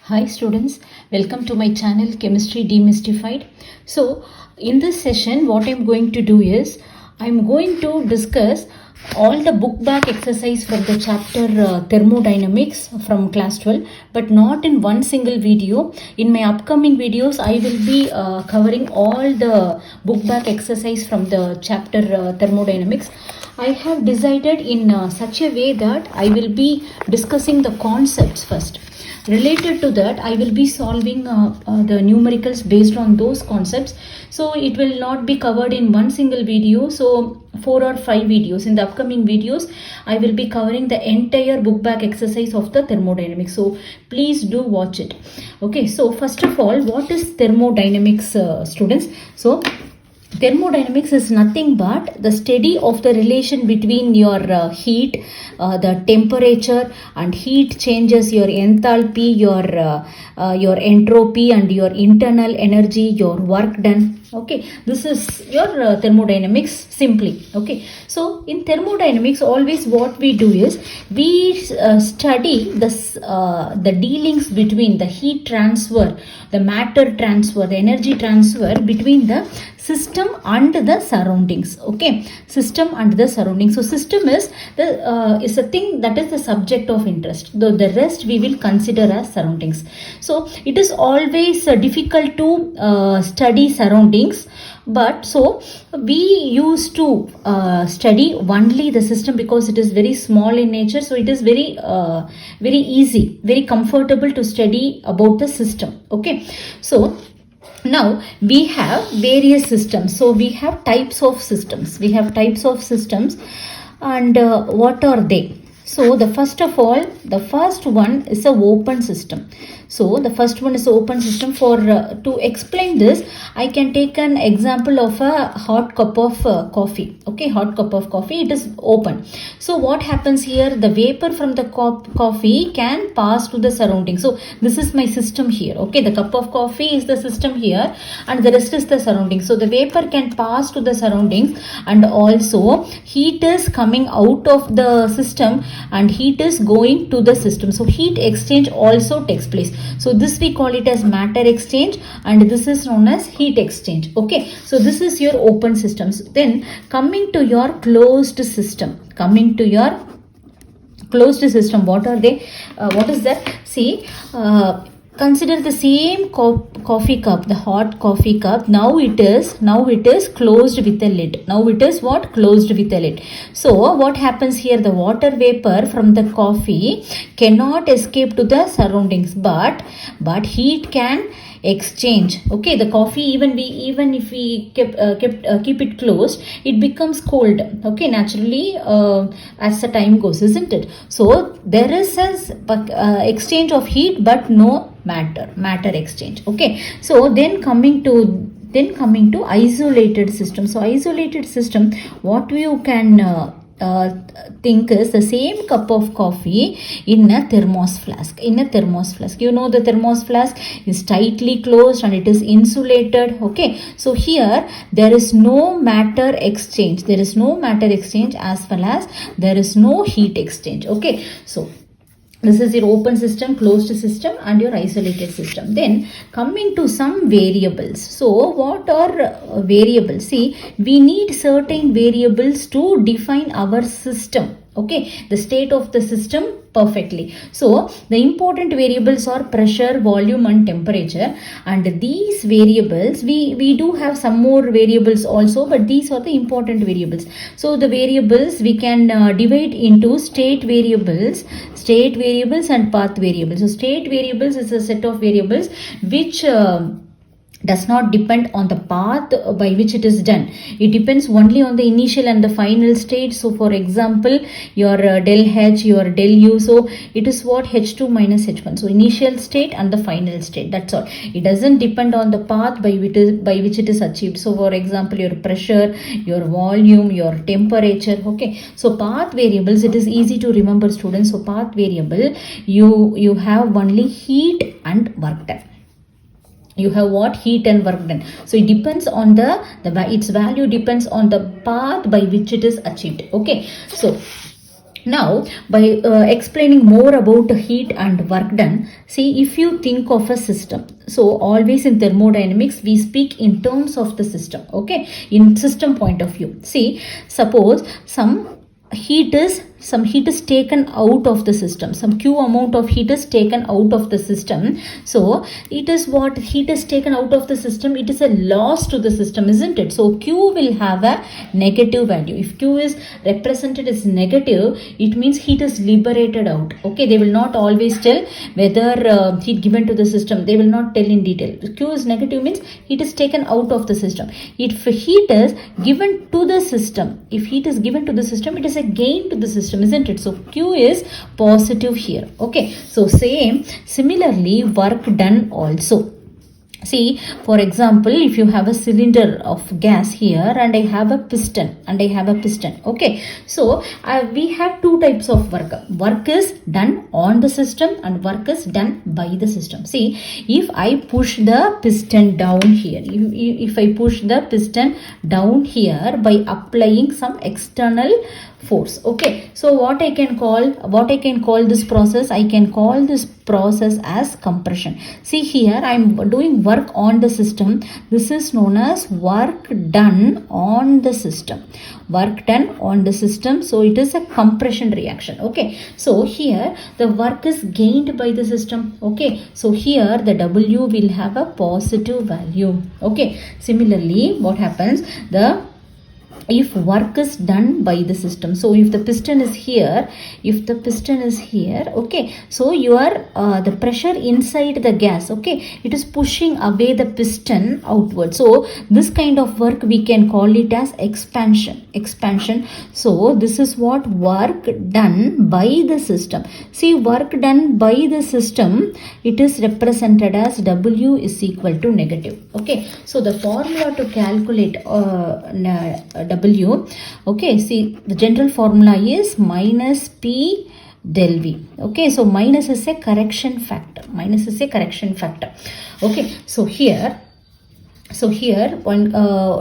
Hi students, welcome to my channel Chemistry Demystified. So in this session what I'm going to do is I'm going to discuss all the book back exercise from the chapter Thermodynamics from class 12, but not in one single video. In my upcoming videos I will be covering all the book back exercise from the chapter Thermodynamics. I have decided in such a way that I will be discussing the concepts first. Related to that, I will be solving the numericals based on those concepts. So it will not be covered in one single video. So 4 or 5 videos. In the upcoming videos, I will be covering the entire book back exercise of the thermodynamics. So please do watch it. Okay, so first of all, what is thermodynamics, students? So thermodynamics is nothing but the study of the relation between your heat, the temperature, and heat changes your enthalpy, your entropy, and your internal energy, your work done. Okay, this is your thermodynamics simply. Okay, so in thermodynamics always what we do is we study the dealings between the heat transfer, the matter transfer, the energy transfer between the system and the surroundings. Okay, system and the surroundings. So system is a thing that is the subject of interest, though the rest we will consider as surroundings. So it is always difficult to study surroundings, but so we used to study only the system because it is very small in nature. So it is very easy, very comfortable to study about the system. Okay, so now we have various systems. So we have types of systems. And what are they? So the first one is an open system. So the first one is open system. For to explain this, I can take an example of a hot cup of coffee. Okay, hot cup of coffee. It is open. So what happens here? The vapor from the coffee can pass to the surrounding. So this is my system here. Okay, the cup of coffee is the system here, and the rest is the surrounding. So the vapor can pass to the surroundings, and also heat is coming out of the system and heat is going to the system. So heat exchange also takes place. So this we call it as matter exchange, and this is known as heat exchange. Okay, so this is your open systems. Then coming to your closed system. What are they? What is that? See, consider the same coffee cup, the hot coffee cup. Now it is closed with a lid. Now it is what? Closed with a lid. So what happens here? The water vapor from the coffee cannot escape to the surroundings, but heat can exchange. Okay, the coffee even if we keep it closed, it becomes cold. Okay, naturally as the time goes, isn't it? So there is a exchange of heat, but no matter exchange. Okay, so then coming to isolated system. So isolated system, what you can think is the same cup of coffee in a thermos flask. You know, the thermos flask is tightly closed and it is insulated. Okay, so here there is no matter exchange. As well as there is no heat exchange. Okay, so this is your open system, closed system, and your isolated system. Then coming to some variables. So what are variables? See, we need certain variables to define our system. Okay, the state of the system perfectly. So the important variables are pressure, volume, and temperature. And these variables, we do have some more variables also, but these are the important variables. So the variables we can divide into state variables and path variables. So state variables is a set of variables which does not depend on the path by which it is done. It depends only on the initial and the final state. So for example, your del H, your del U, so it is what? H2 minus H1. So initial state and the final state, that's all. It doesn't depend on the path by which it is achieved. So for example, your pressure, your volume, your temperature. Okay, so path variables, it is easy to remember, students. So path variable, you have only heat and work done. You have what? Heat and work done. So it depends on its value depends on the path by which it is achieved. Okay, so Now, by explaining more about heat and work done, see, if you think of a system, so always in thermodynamics we speak in terms of the system, okay, in system point of view. See, suppose some heat is taken out of the system, some q amount of heat is taken out of the system. So it is what heat is taken out of the system, it is a loss to the system, isn't it? So q will have a negative value. If q is represented as negative, it means heat is liberated out, okay. They will not always tell whether heat given to the system, they will not tell in detail. Q is negative means heat is taken out of the system. If heat is given to the system, if heat is given to the system, it is a gain to the system, isn't it? So q is positive here, okay. So similarly work done also. See, for example, if you have a cylinder of gas here and I have a piston okay. So we have two types of work. Work is done on the system and work is done by the system. See, if I push the piston down here, if I push the piston down here by applying some external force, okay. So what I can call this process, I can call this process as compression. See, here I am doing work on the system. This is known as work done on the system. Work done on the system. So it is a compression reaction, okay. So here the work is gained by the system, okay. So here the W will have a positive value, okay. Similarly, what happens, if work is done by the system, so if the piston is here, okay, so the pressure inside the gas, okay, it is pushing away the piston outward. So this kind of work we can call it as expansion. So this is what work done by the system. See, work done by the system, it is represented as W is equal to negative, okay. So the formula to calculate W, okay, see, the general formula is minus P del V, okay. So minus is a correction factor, okay. So here when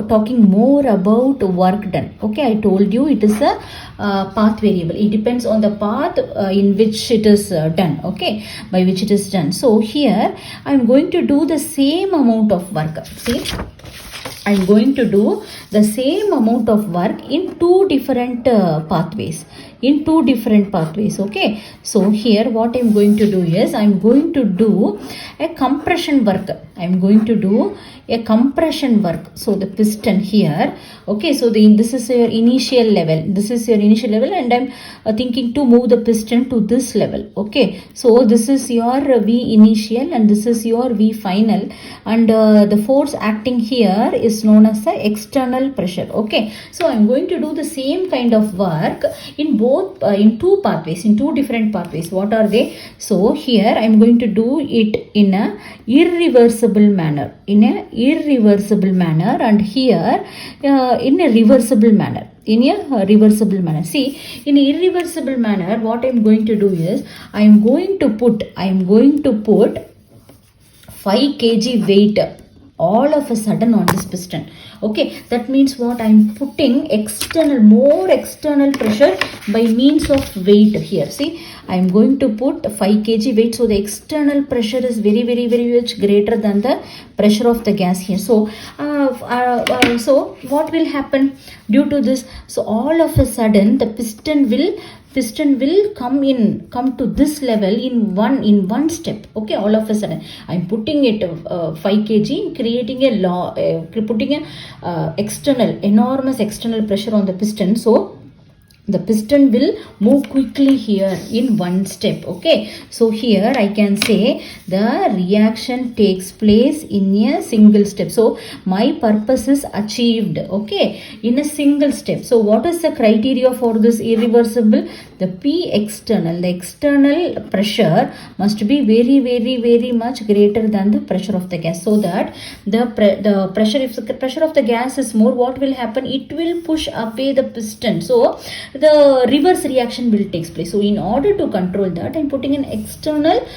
talking more about work done, okay, I told you it is a path variable. It depends on the path in which it is done, okay, by which it is done. So here I am going to do the same amount of work. See, I am going to do the same amount of work in two different pathways, okay. So here what I am going to do is, I am going to do a compression work. So the piston here, okay, so this is your initial level, and I am thinking to move the piston to this level, okay. So this is your V initial and this is your V final, and the force acting here is known as the external pressure, okay. So I am going to do the same kind of work in both in two different pathways. What are they? So here I am going to do it in a irreversible manner, and here in a reversible manner. See, in irreversible manner, what I am going to do is, I am going to put 5 kg weight all of a sudden on this piston, okay. That means what, I am putting more external pressure by means of weight here. See, I am going to put 5 kg weight, so the external pressure is very much greater than the pressure of the gas here. So so what will happen due to this? So all of a sudden the piston will come to this level in one step, okay. All of a sudden I am putting it 5 kg, creating putting a enormous external pressure on the piston. So the piston will move quickly here in one step, okay. So here I can say the reaction takes place in a single step. So my purpose is achieved, okay, in a single step. So what is the criteria for this irreversible? The P external, the external pressure must be very much greater than the pressure of the gas, so that the pressure, if the pressure of the gas is more, what will happen? It will push away the piston. So the reverse reaction will take place. So in order to control that, I am putting an external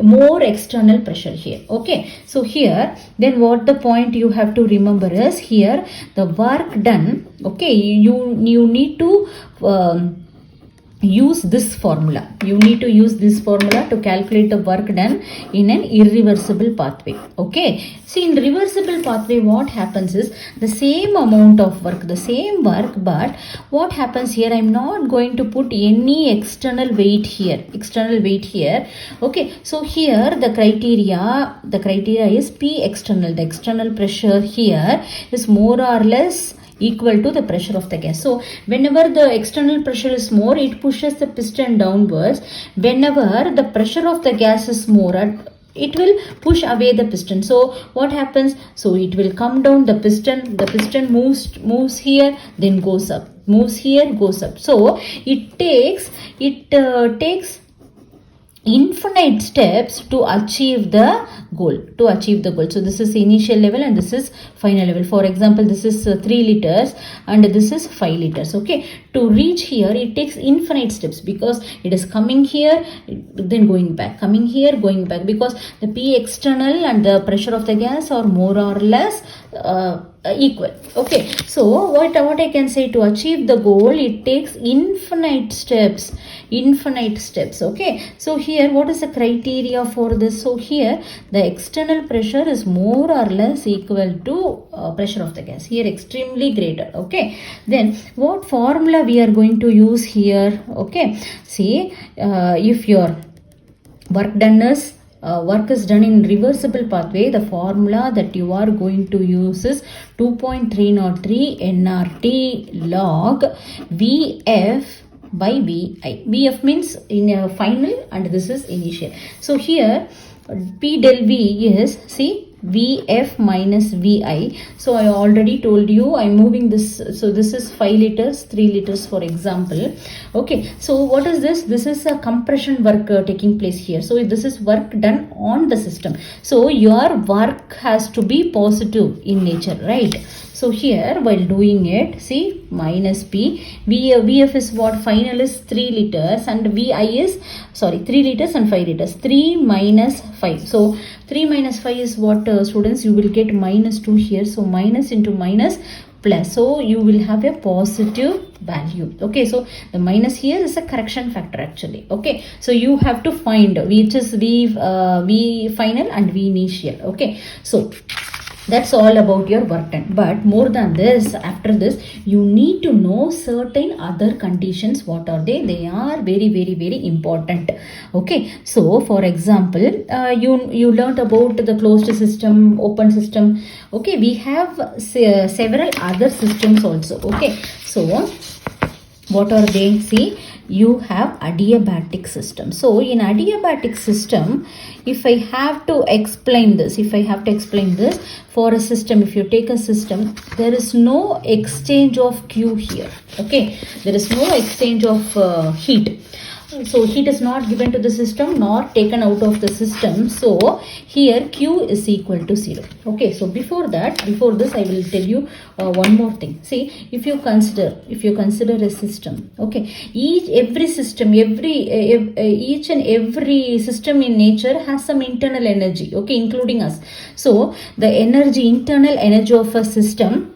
more external pressure here, okay. So here then what the point you have to remember is, here the work done, okay, you need to use this formula. You need to use this formula to calculate the work done in an irreversible pathway. Okay. See, in reversible pathway, what happens is the same amount of work, the same work, but what happens here, I'm not going to put any external weight here. Okay. So here the criteria is P external. The external pressure here is more or less equal to the pressure of the gas. So whenever the external pressure is more, it pushes the piston downwards. Whenever the pressure of the gas is more, it will push away the piston. So what happens? So it will come down, the piston moves here, then goes up, moves here, goes up. So it takes infinite steps to achieve the goal. So this is initial level and this is final level. For example, this is 3 liters and this is 5 liters. Okay, to reach here it takes infinite steps because it is coming here, then going back, coming here, going back, because the P external and the pressure of the gas are more or less equal. Okay, so what I can say, to achieve the goal it takes infinite steps. Okay, so here what is the criteria for this? So here the external pressure is more or less equal to pressure of the gas, here extremely greater. Okay, then what formula we are going to use here? Okay, see, if your work is done in reversible pathway, the formula that you are going to use is 2.303 nRT log VF by VI. VF means in a final and this is initial. So here P del V is, see, VF minus VI. So I already told you I'm moving this. So this is 5 liters, 3 liters for example. Okay, so what is this? This is a compression work taking place here. So this is work done on the system. So your work has to be positive in nature, right? So here while doing it, see, minus P, VF is what? Final is 3 liters and VI is, 3 liters and 5 liters. 3 minus 5. So 3 minus 5 is what, students? You will get minus 2 here. So minus into minus plus. So you will have a positive value. Okay, so the minus here is a correction factor actually. Okay, so you have to find which is V final and V initial. Okay, so that's all about your work done. But more than this, after this, you need to know certain other conditions. What are they? They are very, very, very important. Okay, so for example, you learnt about the closed system, open system. Okay, we have several other systems also. Okay, so what are they? See, you have adiabatic system. So in adiabatic system, if I have to explain this for a system, if you take a system, there is no exchange of Q here. Okay, there is no exchange of heat. So heat is not given to the system nor taken out of the system. So here Q is equal to 0. Okay, so before this I will tell you one more thing. See, if you consider a system, okay, each and every system in nature has some internal energy, okay, including us. So the internal energy of a system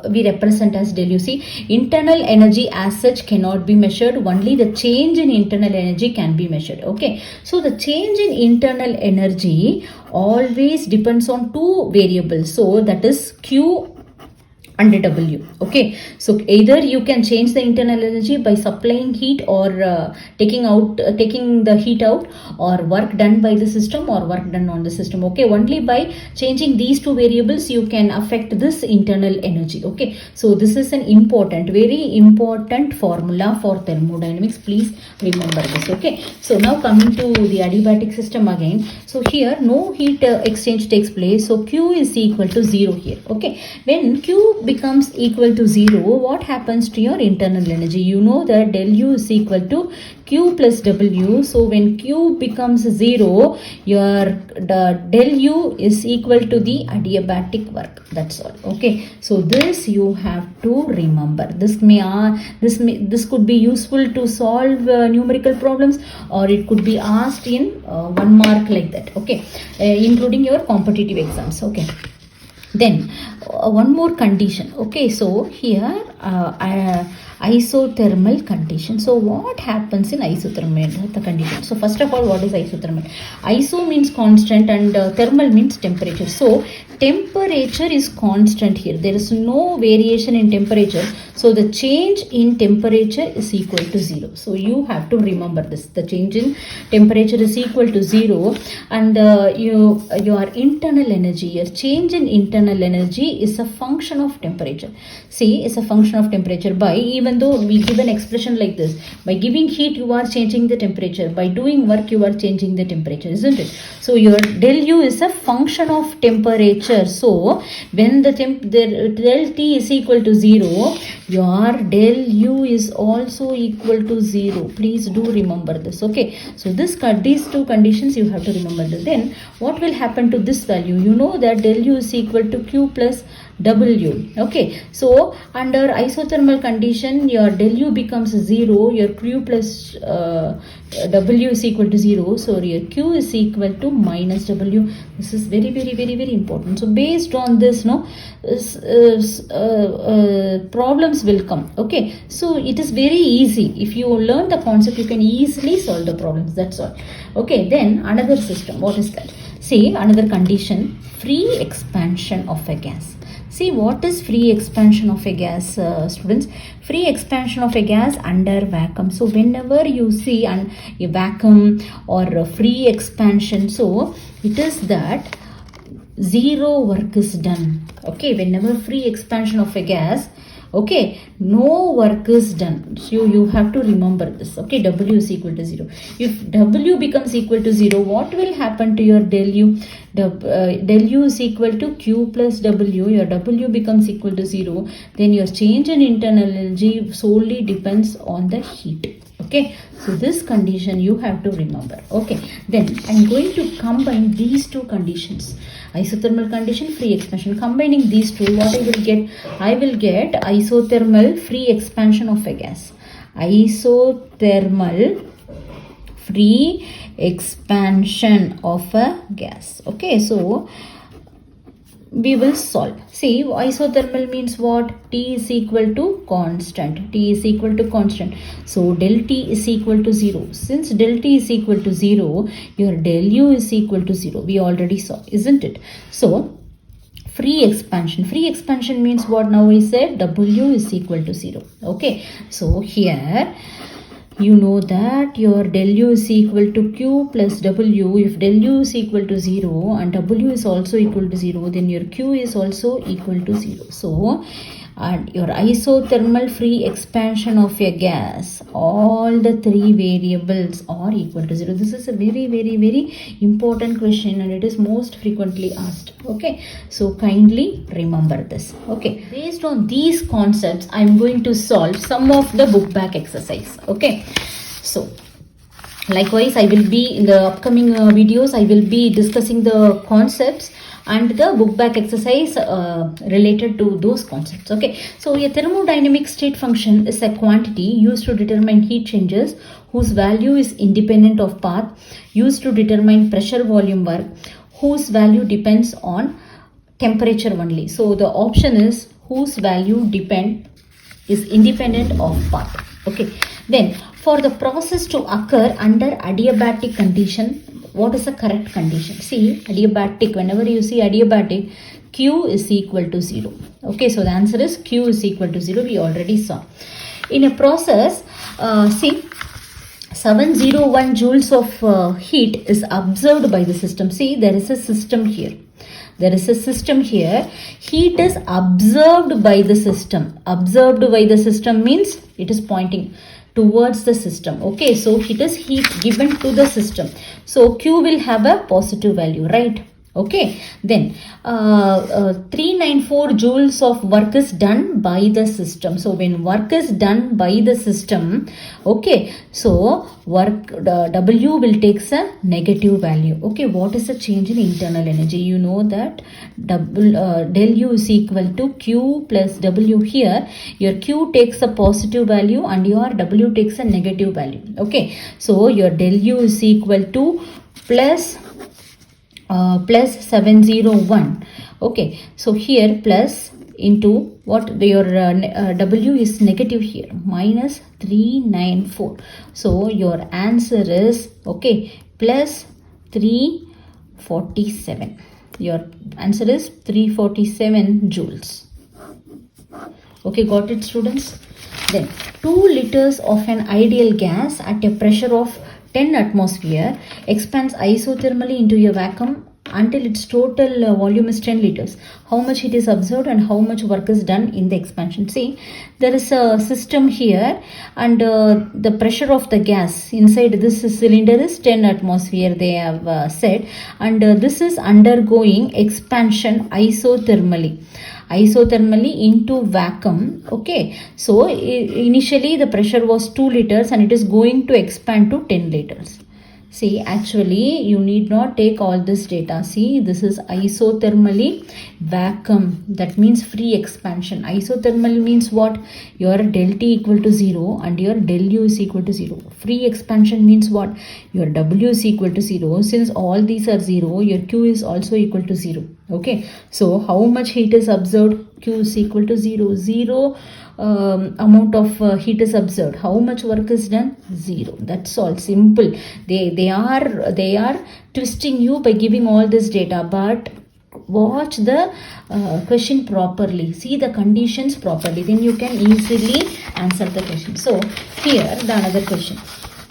we represent as del U. See, internal energy as such cannot be measured, only the change in internal energy can be measured. Okay, so the change in internal energy always depends on two variables, so that is Q and W. Okay, so either you can change the internal energy by supplying heat or taking the heat out, or work done by the system or work done on the system. Okay, only by changing these two variables you can affect this internal energy. Okay, so this is an very important formula for thermodynamics. Please remember this. Okay, so now coming to the adiabatic system again. So here no heat exchange takes place, so Q is equal to 0 here. Okay, when Q becomes equal to 0, what happens to your internal energy? You know that del U is equal to Q plus W. So when Q becomes 0, your del U is equal to the adiabatic work. That's all. Okay, so this you have to remember. This could be useful to solve numerical problems, or it could be asked in 1 mark like that. Okay, including your competitive exams. Okay, then one more condition. Okay, so here isothermal condition. So what happens in isothermal condition? So first of all, what is isothermal? Iso means constant and thermal means temperature. So temperature is constant here. There is no variation in temperature. So the change in temperature is equal to 0. So you have to remember this. The change in temperature is equal to 0, and your internal energy, your change in internal energy is a function of temperature. See, it's a function of temperature. By, even though we give an expression like this, by giving heat you are changing the temperature, by doing work you are changing the temperature, isn't it? So your del U is a function of temperature. So when the del T is equal to 0, your del U is also equal to 0. Please do remember this. Okay, so these two conditions you have to remember this. Then what will happen to this value? You know that del U is equal to Q plus W. Okay, so under isothermal condition your del U becomes 0, your Q plus W is equal to 0, so your Q is equal to minus W. This is very important. So based on this, problems will come. Okay, so it is very easy. If you learn the concept, you can easily solve the problems. That's all. Okay, then another system. What is that? See, another condition, free expansion of a gas. See, what is free expansion of a gas, students? Free expansion of a gas under vacuum. So whenever you see a vacuum or a free expansion, so it is that zero work is done. Okay, whenever free expansion of a gas, okay, no work is done. So you have to remember this. Okay, W is equal to 0. If W becomes equal to 0, what will happen to your del U? Del U is equal to Q plus W. Your W becomes equal to 0. Then your change in internal energy solely depends on the heat. Okay, so this condition you have to remember. Okay, then I'm going to combine these two conditions, isothermal condition, free expansion. Combining these two, what I will get? I will get isothermal free expansion of a gas. Isothermal free expansion of a gas. Okay, so we will solve. See, isothermal means what? T is equal to constant. T is equal to constant. So del T is equal to 0. Since del T is equal to 0, your del U is equal to 0. We already saw, isn't it? So free expansion. Free expansion means what? Now I said W is equal to 0. Okay, so here you know that your del U is equal to Q plus W. If del U is equal to 0 and W is also equal to 0, then your Q is also equal to 0. So your isothermal free expansion of a gas, all the three variables are equal to 0. This is a very important question and it is most frequently asked. Okay, so kindly remember this. Okay, based on these concepts, I am going to solve some of the book back exercise. Okay, so likewise I will be in the upcoming videos, I will be discussing the concepts and the book back exercise related to those concepts. Okay, so a thermodynamic state function is a quantity used to determine heat changes whose value is independent of path, used to determine pressure, volume, work, whose value depends on temperature only. So the option is whose value is independent of path. Okay, then for the process to occur under adiabatic condition, what is the correct condition? See, adiabatic, whenever you see adiabatic, Q is equal to 0. Okay, so the answer is Q is equal to 0. We already saw. In a process, see, 701 joules of heat is observed by the system. See, there is a system here. There is a system here. Heat is observed by the system. Observed by the system means it is pointing towards the system. Okay, so it is heat given to the system. So Q will have a positive value, right? Okay, then 394 joules of work is done by the system. So when work is done by the system, okay, so work W will take a negative value. Okay, what is the change in internal energy? You know that del U is equal to Q plus W. Here your Q takes a positive value and your W takes a negative value. Okay, so your del U is equal to plus 701. Okay, so here plus into what your W is negative here, minus 394. So your answer is, okay, plus 347. Your answer is 347 joules. Okay, got it, students? Then 2 liters of an ideal gas at a pressure of 10 atmosphere expands isothermally into a vacuum until its total volume is 10 liters. How much heat is absorbed and how much work is done in the expansion? See, there is a system here, and the pressure of the gas inside this cylinder is 10 atmosphere, they have said, and this is undergoing expansion isothermally into vacuum. Okay, so initially the pressure was 2 liters and it is going to expand to 10 liters. See, actually you need not take all this data. See, this is isothermally vacuum, that means free expansion. Isothermal means what? Your del T equal to 0 and your del U is equal to 0. Free expansion means what? Your W is equal to 0. Since all these are 0, your Q is also equal to 0. Okay, so how much heat is absorbed? Q is equal to 0. Amount of heat is absorbed. How much work is done? 0. That's all, simple. They are twisting you by giving all this data, but watch the question properly, see the conditions properly, then you can easily answer the question. So here the another question.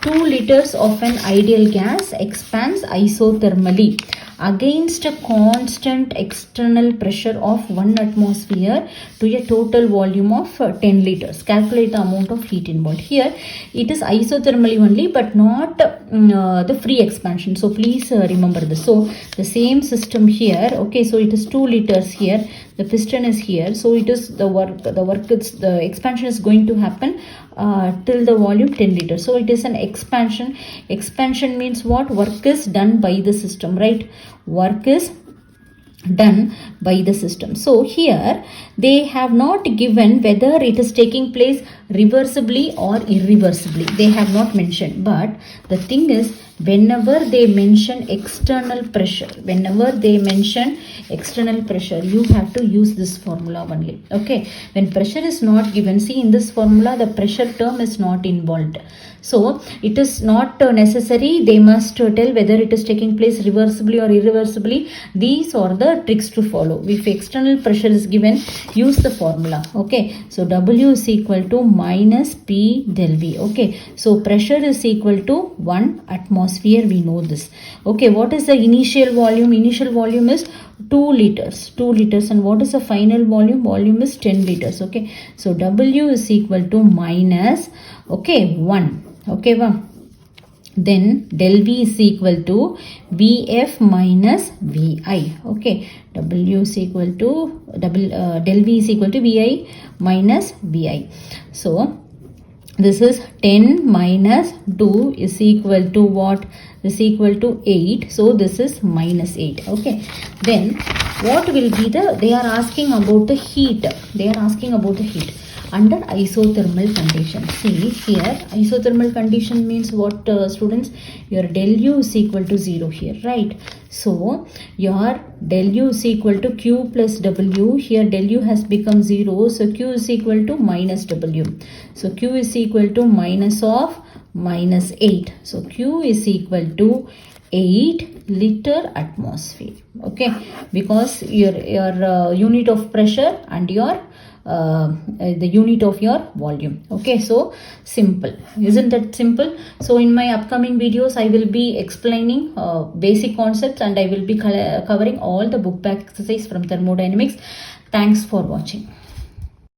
2 liters of an ideal gas expands isothermally against a constant external pressure of 1 atmosphere to a total volume of 10 liters. Calculate the amount of heat involved. Here it is isothermally only, but not the free expansion. So please remember this. So the same system here. Okay, so it is 2 liters here. The piston is here. So it is the expansion is going to happen till the volume 10 liters. So it is an expansion. Expansion means what? Work is done by the system, right? Work is done by the system. So here they have not given whether it is taking place reversibly or irreversibly. They have not mentioned. But the thing is, whenever they mention external pressure, you have to use this formula only. Okay, when pressure is not given, see in this formula the pressure term is not involved. So it is not necessary. They must tell whether it is taking place reversibly or irreversibly. These are the tricks to follow. If external pressure is given, use the formula. Okay, so W is equal to minus P del V. Okay, so pressure is equal to 1 atmosphere. We know this. Okay, what is the initial volume? Initial volume is 2 liters. And what is the final volume? Volume is 10 liters. Okay, so W is equal to minus, okay, 1. Okay, then del V is equal to Vf minus Vi. Okay, W is equal to del V is equal to Vi minus Vi. So this is 10 minus 2 is equal to what? Is equal to 8. So this is minus 8. Okay, then what will be they are asking about the heat. Under isothermal condition. See here, isothermal condition means what, students? Your del U is equal to 0 here, right? So your del U is equal to Q plus W. Here del U has become 0. So Q is equal to minus W. So Q is equal to minus of minus 8. So Q is equal to 8 liter atmosphere. Okay, because your unit of pressure and your the unit of your volume. Okay, so simple, isn't that simple? So in my upcoming videos I will be explaining basic concepts, and I will be covering all the book back exercise from thermodynamics. Thanks for watching.